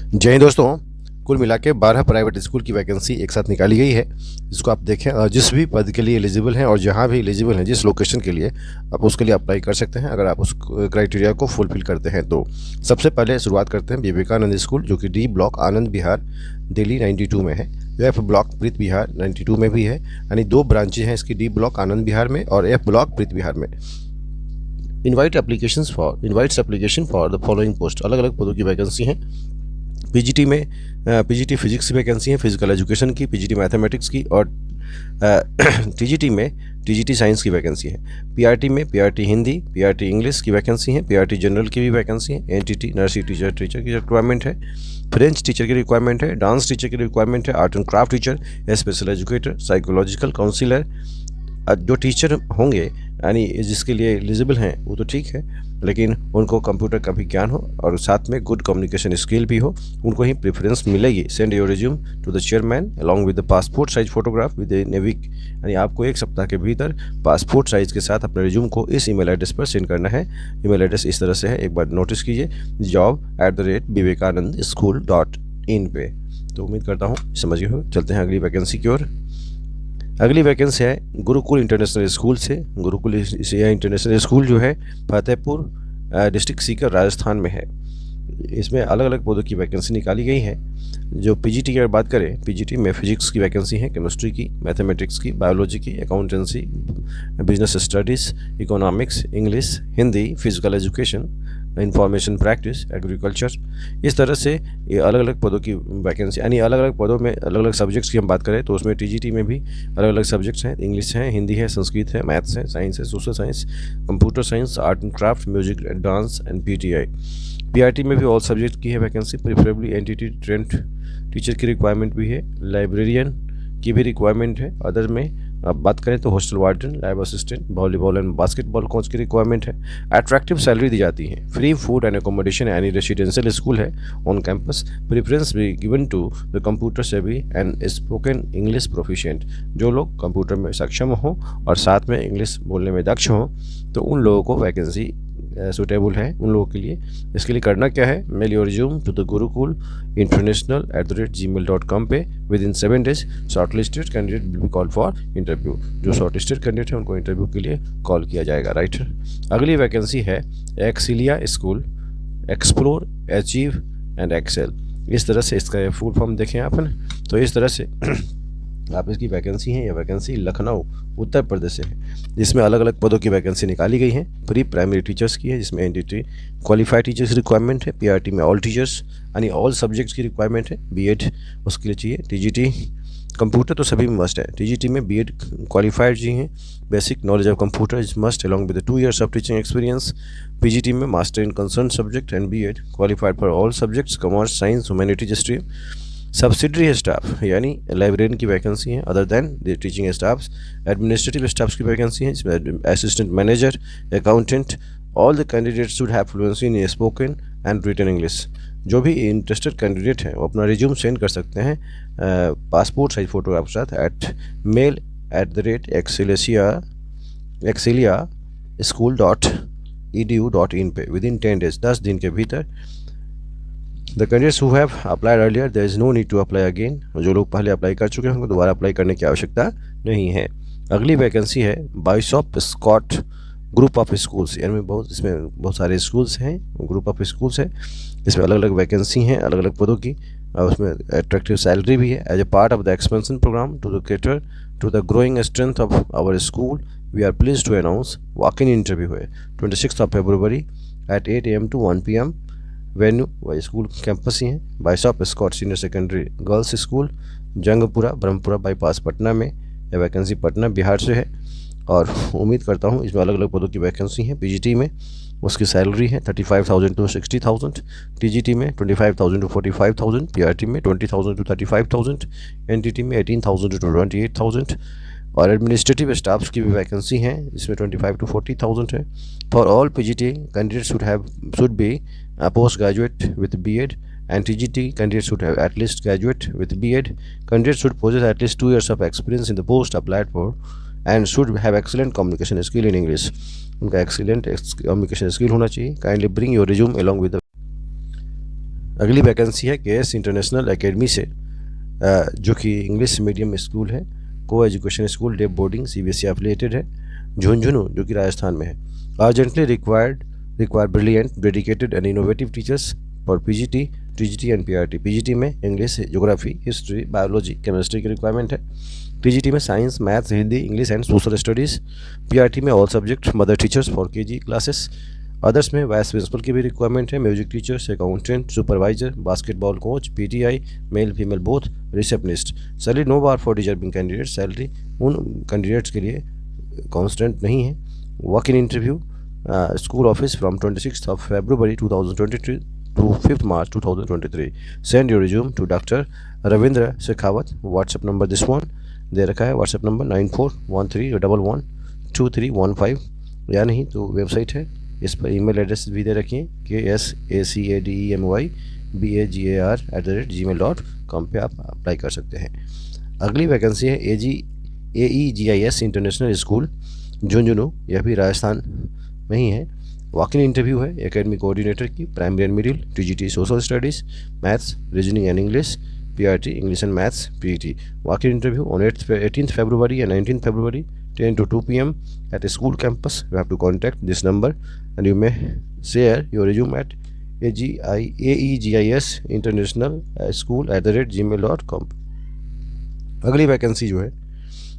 जय हिंद दोस्तों। कुल मिला के 12 प्राइवेट स्कूल की वैकेंसी एक साथ निकाली गई है, जिसको आप देखें जिस भी पद के लिए एलिजिबल हैं और जहां भी एलिजिबल हैं जिस लोकेशन के लिए आप उसके लिए अप्लाई कर सकते हैं अगर आप उस क्राइटेरिया को फुलफिल करते हैं तो। सबसे पहले शुरुआत करते हैं विवेकानंद स्कूल, जो कि डी ब्लॉक आनंद विहार दिल्ली 92 में है। एफ ब्लॉक प्रीत विहार 92 में भी है, यानी 2 ब्रांचेज हैं इसकी, डी ब्लॉक आनंद विहार में और एफ ब्लॉक प्रीत विहार में। Invites application for the following post, अलग अलग पदों की वैकेंसी हैं। पीजीटी में पीजीटी फिजिक्स की वैकेंसी है, फिजिकल एजुकेशन की, पीजीटी मैथमेटिक्स की, और टीजीटी में टीजीटी साइंस की वैकेंसी है। पीआरटी में पीआरटी हिंदी, पीआरटी इंग्लिश की वैकेंसी है, पीआरटी जनरल की भी वैकेंसी है, एनटीटी नर्सरी टीचर की रिक्वायरमेंट है, फ्रेंच टीचर की रिक्वायरमेंट है, डांस टीचर की रिक्वायरमेंट है, art and craft teacher, special educator, psychological counsellor. जो टीचर होंगे यानी जिसके लिए एलिजिबल हैं वो तो ठीक है, लेकिन उनको कंप्यूटर का भी ज्ञान हो और साथ में गुड कम्युनिकेशन स्किल भी हो, उनको ही प्रेफरेंस मिलेगी। Send your resume to the chairman along with the passport size photograph within a week, यानी आपको एक सप्ताह के भीतर पासपोर्ट साइज के साथ अपने रिज्यूम को इस ईमेल एड्रेस पर सेंड करना है। ईमेल एड्रेस इस तरह से है, एक बार नोटिस कीजिए, job@vivekanandSchool.in पे। तो उम्मीद करता हूँ समझ गए हो। चलते हैं अगली वैकेंसी की ओर। अगली वैकेंसी है गुरुकुल इंटरनेशनल स्कूल से। गुरुकुल इंटरनेशनल स्कूल जो है फतेहपुर डिस्ट्रिक्ट सीकर राजस्थान में है। इसमें अलग अलग पदों की वैकेंसी निकाली गई है। जो पीजीटी की अगर बात करें, पीजीटी में फिजिक्स की वैकेंसी है, केमिस्ट्री की, मैथमेटिक्स की, बायोलॉजी की, accountancy, business studies, economics, English, Hindi, physical education, information practice, agriculture. इस तरह से ये अलग अलग पदों की वैकेंसी, यानी अलग अलग पदों में अलग अलग सब्जेक्ट्स की हम बात करें तो उसमें टीजीटी में भी अलग अलग सब्जेक्ट्स हैं। इंग्लिश है, हिंदी है, संस्कृत है, मैथ्स है, साइंस है, social science, computer science, art and craft, music and dance and PTI. PRT में भी ऑल सब्जेक्ट की है vacancy, preferably NTT trained teacher की रिक्वायरमेंट भी है, लाइब्रेरियन की भी रिक्वायरमेंट है। अदर में अब बात करें तो hostel warden, lab assistant, volleyball and basketball coach की रिक्वायरमेंट है। अट्रैक्टिव सैलरी दी जाती है। फ्री फूड एंड एकोमोडेशन, यानी रेसिडेंशियल स्कूल है ऑन कैंपस। प्रेफरेंस भी गिवन टू द कंप्यूटर सेवी एंड स्पोकन इंग्लिश प्रोफिशिएंट, जो लोग कंप्यूटर में सक्षम हों और साथ में इंग्लिश बोलने में दक्ष हों तो उन लोगों को वैकेंसी सूटेबल है उन लोगों के लिए। इसके लिए करना क्या है, mail your resume to the Gurukul international@gmail.com पे within 7 days shortlisted candidate will be call for interview. जो शॉर्टलिस्टेड कैंडिडेट है उनको इंटरव्यू के लिए कॉल किया जाएगा। राइट, अगली वैकेंसी है Excelia school, explore, achieve and excel. इस तरह से इसका फुल फॉर्म देखें आप है, तो इस तरह से आप इसकी वैकेंसी है। यह वैकेंसी लखनऊ उत्तर प्रदेश से है, जिसमें अलग अलग पदों की वैकेंसी निकाली गई है। प्री प्राइमरी टीचर्स की है, जिसमें एनटीटी क्वालिफाइड टीचर्स की रिक्वायरमेंट है। पीआरटी में ऑल टीचर्स यानी ऑल सब्जेक्ट्स की रिक्वायरमेंट है। बीएड उसके लिए चाहिए। टीजीटी कंप्यूटर तो सभी में मस्ट है। टीजीटी में बीएड क्वालिफाइड जी हैं। Basic knowledge of computer is must along with 2 years of teaching experience. PGT में master in concern subject and BEd qualified for all subjects, commerce, science, humanities, stream. Subsidiary staff यानी librarian की vacancy है other than the teaching staffs. Administrative staffs की vacancy है, जिसमें assistant manager, accountant. All the candidate should have fluency in spoken and written English. जो भी interested candidate हैं वो अपना रिज्यूम सेंड कर सकते हैं पासपोर्ट साइज फोटो के साथ mail@excelia.school.edu.in पे विद इन 10 days 10 दिन के भीतर। The candidates who have applied earlier there is no need to apply again. जो लोग पहले अप्लाई कर चुके हैं उनको दोबारा अप्लाई करने की आवश्यकता नहीं है। अगली वैकेंसी है Bishop Scott group of schools, यानी इसमें बहुत सारे स्कूल्स हैं, ग्रुप ऑफ स्कूल्स है। इसमें अलग अलग वैकेंसी हैं अलग अलग पदों की, और उसमें अट्रैक्टिव सैलरी भी है। As a part of the expansion programme to the cater to the growing strength of our school we are pleased to announce walk in interview है 26 February at 8 AM to 1 PM। Venue वही school campus ही है, Bishop Scott senior secondary girls school, Jangpura Brahmpura bypass Patna में। यह vacancy Patna Bihar से है और उम्मीद करता हूँ इसमें अलग अलग पदों की वैकेंसी है। पीजीटी में उसकी सैलरी है 35,000 to 60,000, टीजीटी में 25,000 to 45,000, पीआरटी में 20,000 to 35,000, एनटीटी में 18,000 to 28,000। और एडमिनिस्ट्रेटिव स्टाफ्स की भी वैकेंसी हैं, जिसमें 25 to 40,000 है। For all PGT candidate should be post graduate with BEd and TGT candidates should have at least graduate with B.Ed. Candidates should possess at least 2 years of experience in the post applied for and should have excellent communication skill in English. उनका excellent communication skill होना चाहिए. Kindly bring your resume along with the अगली vacancy है KS international academy से, जो कि English medium school है, को education school, day boarding, CBSE affiliated है, झुंझुनू जो कि राजस्थान में है। Urgently require brilliant dedicated and innovative teachers for PGT, TGT and PRT। PGT में English, geography, history, biology, chemistry की रिक्वायरमेंट है। TGT में science, maths, Hindi, English and social studies. PRT में all subject, mother teachers for KG classes. Others में vice principal की भी requirement है, music teachers, accountant, supervisor, basketball coach, PTI, male female both, receptionist. Salary no bar for deserving candidate, salary उन candidates के लिए constant नहीं है। Walk in interview, school office from 26 February 2023 to 5 March 2023। Send your resume to doctor Ravindra Shekhawat. WhatsApp number this one दे रखा है, WhatsApp number 9413112315, या नहीं तो वेबसाइट है, इस पर ईमेल एड्रेस भी दे रखी है KSACADEMYBAGAR@gmail.com पे आप अप्लाई कर सकते हैं। अगली वैकेंसी है AEGIS इंटरनेशनल स्कूल झुंझुनू, यह भी राजस्थान में ही है। वॉक इन इंटरव्यू है एकेडमी कोऑर्डिनेटर की, primary and middle, TGT social studies, maths, reasoning and English, PRT English and maths, PET। Walk in interview on 18th February and 19th February 10 to 2 PM at a school campus। You have to contact this number and you may share your resume at AEGIS international school@gmail.com। अगली vacancy जो है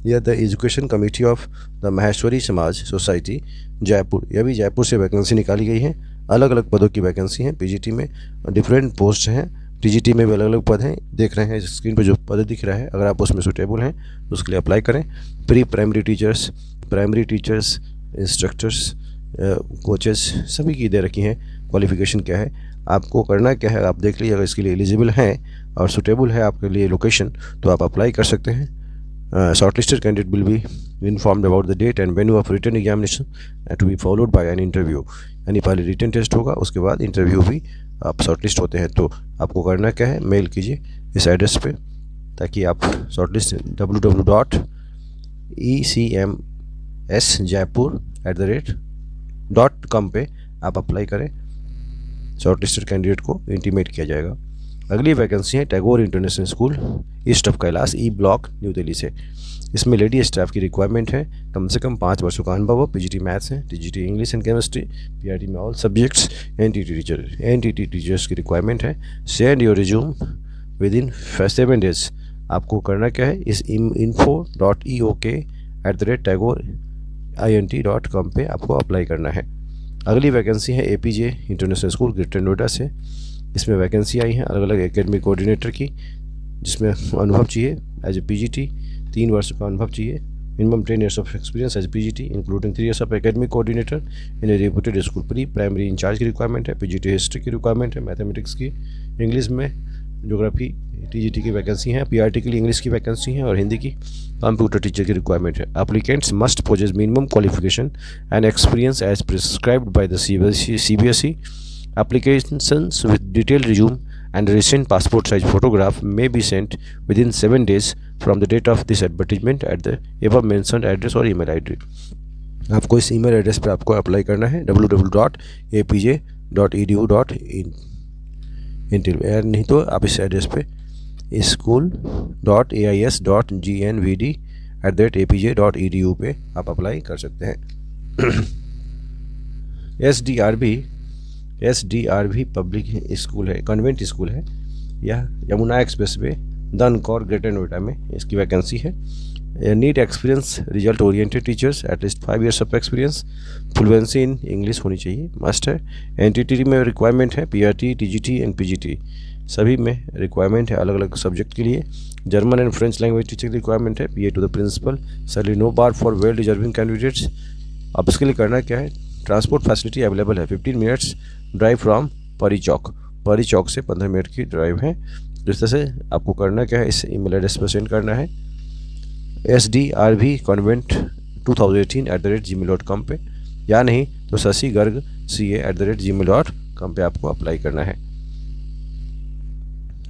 यह the education committee of the Maheshwari समाज society Jaipur, यह भी जयपुर से vacancy निकाली गई है। अलग अलग पदों की वैकेंसी हैं। PGT में डिफरेंट पोस्ट हैं, TGT में भी अलग अलग पद हैं। देख रहे हैं स्क्रीन पर जो पद दिख रहा है, अगर आप उसमें सुटेबल हैं तो उसके लिए अप्लाई करें। Pre primary teachers, instructors, coaches, सभी की दे रखी हैं। क्वालिफ़िकेशन क्या है, आपको करना क्या है, आप देख लीजिए। अगर इसके लिए एलिजिबल हैं और सुटेबल है आपके लिए लोकेशन, तो आप अप्लाई कर सकते हैं। Shortlisted candidate will be informed about the date and venue of written examination to be followed by an interview। यानी पहले रिटन टेस्ट होगा, उसके बाद इंटरव्यू भी आप शॉर्टलिस्ट होते हैं। तो आपको करना क्या है, मेल कीजिए इस एड्रेस पे ताकि आप शॉर्टलिस्ट www.ecmsjaipur@com पे आप अप्लाई करें। शॉर्टलिस्टेड कैंडिडेट को इंटीमेट किया जाएगा। अगली वैकेंसी है Tagore international school east of Kailash, E block, new Delhi से। इसमें लेडी स्टाफ की रिक्वायरमेंट है, कम से कम 5 वर्षों का अनुभव हो। PGT मैथ्स है, TGT English and chemistry, PRT में ऑल सब्जेक्ट्स, NTT टीचर्स की रिक्वायरमेंट है। Send your resume with in 7 days। आपको करना क्या है, इस info.eok@tagore.int.com पे आपको अप्लाई करना है। अगली वैकेंसी है APJ international school greater Noida से। इसमें वैकेंसी आई है अलग अलग एकेडमिक कोऑर्डिनेटर की, जिसमें अनुभव चाहिए एज ए PGT, 3 वर्ष का अनुभव चाहिए। Minimum 10 years of experience as PGT including 3 years of academic coordinator in a reputed school. Pre primary incharge की रिक्वायरमेंट है, PGT हिस्ट्री की रिक्वायरमेंट है, मैथमेटिक्स की, इंग्लिश में, ज्योग्राफी, TGT की वैकेंसी है, PRT के लिए इंग्लिश की वैकेंसी है और हिंदी की कंप्यूटर टीचर की रिक्वायरमेंट है। Applicants must possess minimum qualification and experience as prescribed by the CBSE। Applications with detailed resume and recent passport size photograph may be sent within 7 days from the date of this advertisement at the above mentioned address or email ID। आपको इस email address पर आपको apply करना है www.apj.edu.in। नहीं तो आप इस एड्रेस पे school.ais.gnvd@apj.edu पे आप अप्लाई कर सकते हैं। SDRV पब्लिक स्कूल है, कन्वेंट स्कूल है, यह Yamuna express way Dankaur greater Noida में इसकी वैकेंसी है। Need experience result oriented teachers at least 5 years of experience, fluency in English होनी चाहिए, मस्ट है। NTT में रिक्वायरमेंट है, PRT, TGT एंड PGT सभी में रिक्वायरमेंट है अलग अलग सब्जेक्ट के लिए। German and French language teacher की रिक्वायरमेंट है, PA to the principal, salary no bar for well deserving candidates. अब इसके लिए करना क्या है, ट्रांसपोर्ट फैसिलिटी अवेलेबल है, 15 minutes ड्राइव फ्रॉम परी चौक से 15 मिनट की ड्राइव है। जिस तरह से आपको करना क्या है, इस ईमेल एड्रेस पर सेंड करना है sdrvconvent2018@gmail.com पे, या नहीं तो sasigarg.ca@gmail.com पे आपको अप्लाई करना है।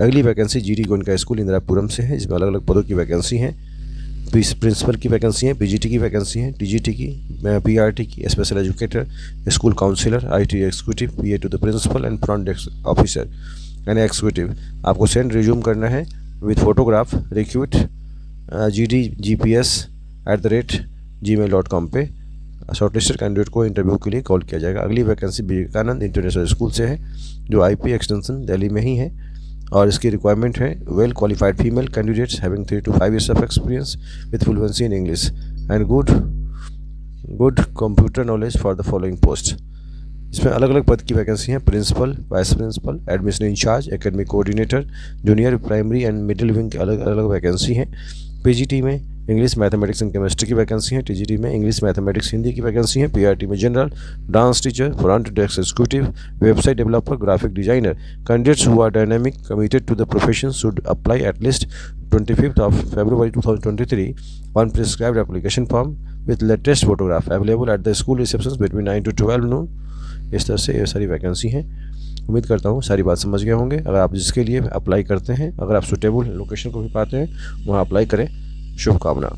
अगली vacancy GD Goenka school Indirapuram से है, जिसमें अलग अलग पदों की वैकेंसी हैं। प्रिंसिपल की वैकेंसी है, PGT की वैकेंसी है, TGT की, PRT की, special educator, school counsellor, IT executive, PA to the principal and front desk officer. And executive. आपको सेंड रिज्यूम करना है विथ फोटोग्राफ रिक्रूट gdgps@gmail.com पे। शॉर्टलिस्टेड कैंडिडेट को इंटरव्यू के लिए कॉल किया जाएगा। अगली वैकेंसी विवेकानंद इंटरनेशनल स्कूल से है, जो आईपी एक्सटेंशन दिल्ली में ही है, और इसकी रिक्वायरमेंट है well qualified female candidates having 3 to 5 years of experience with fluency in English and good computer knowledge for the following post. इसमें अलग अलग पद की वैकेंसी हैं, principal, vice principal, admission incharge, academic coordinator, junior primary and middle wing की अलग अलग vacancy हैं। पीजीटी में इंग्लिश मैथमेटिक्स एंड केमिस्ट्री की वैकेंसी है, टीजीटी में इंग्लिश मैथमेटिक्स हिंदी की वैकेंसी है, पीआरटी में general, dance teacher, front desk executive, website developer, graphic designer. Candidates who are dynamic committed to the profession should apply at least 25th of February 2023 on prescribed application form with latest photograph available at the school receptions between 9 to 12 noon। इस तरह से ये सारी vacancy हैं। उम्मीद करता हूँ सारी बात समझ गए होंगे। अगर आप जिसके लिए अप्लाई करते हैं, अगर आप सुटेबल लोकेशन को भी पाते हैं, वहाँ अप्लाई करें। शुभकामना।